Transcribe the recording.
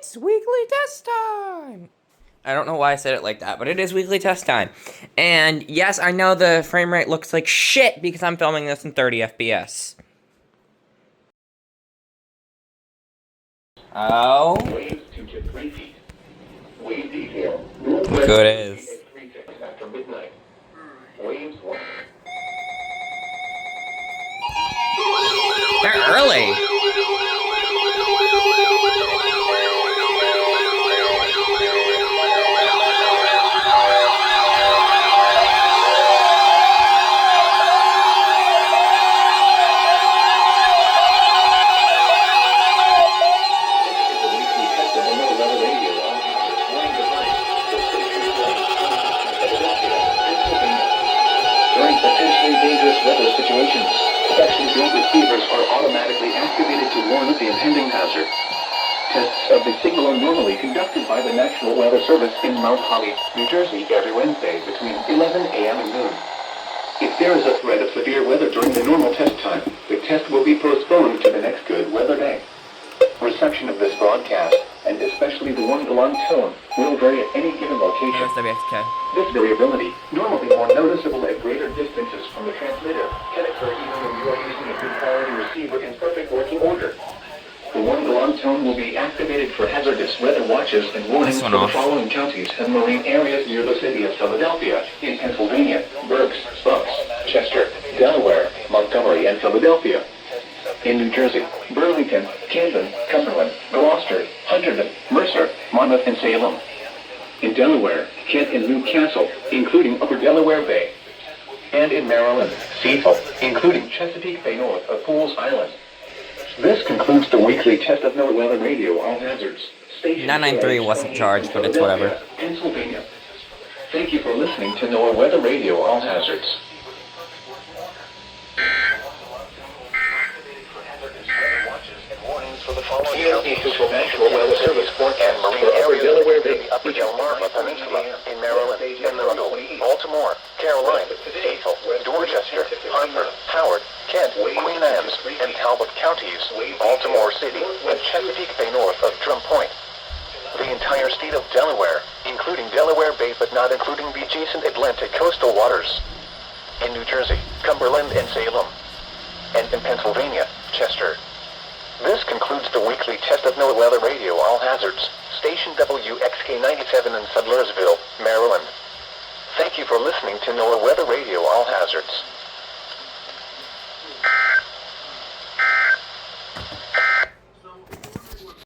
It's weekly test time! I don't know why I said it like that, but it is weekly test time. And yes, I know the frame rate looks like shit because I'm filming this in 30 FPS. Oh. Waves 2 to 3 feet. Wave detail. Look who it is. After midnight. Waves 1. They're early. Weather situations. Specially built receivers are automatically activated to warn of the impending hazard. Tests of the signal are normally conducted by the National Weather Service in Mount Holly, New Jersey, every Wednesday between 11 a.m. and noon. If there is a threat of severe weather during the normal test time, the test will be postponed to the next good weather day. Reception of this broadcast, and especially the one-to-one tone, will vary at any given location. Here's WXK. This variability, normally more noticeable at greater distances from the transmitter, can occur even when you are using a good quality receiver in perfect working order. The one-to-one tone will be activated for hazardous weather watches and warnings for the following counties and marine areas near the city of Philadelphia, in Pennsylvania: Berks, Bucks, Chester, Delaware, Montgomery, and Philadelphia. In New Jersey: Burlington, Camden, Cumberland, Gloucester, Hunterdon, Mercer, Monmouth, and Salem. In Delaware: Kent and Newcastle, including Upper Delaware Bay. And in Maryland: Cecil, including Chesapeake Bay north of Pools Island. This concludes the weekly test of NOAA Weather Radio All Hazards. 993 wasn't charged, but it's whatever. Pennsylvania. Thank you for listening to NOAA Weather Radio All Hazards. Official National Weather Service forecast and marine area Delaware Bay, Upper Delmarva Peninsula, in Maryland, Emerald, Baltimore, Carolina, Cecil, Dorchester, Hartford, Howard, Kent, Queen Anne's, and Talbot counties, Baltimore City, and Chesapeake Bay north of Drum Point. The entire state of Delaware, including Delaware Bay but not including the adjacent Atlantic coastal waters. In New Jersey, Cumberland and Salem. And in Pennsylvania, Chester. This concludes the weekly test of NOAA Weather Radio All Hazards, station WXK97 in Sudlersville, Maryland. Thank you for listening to NOAA Weather Radio All Hazards.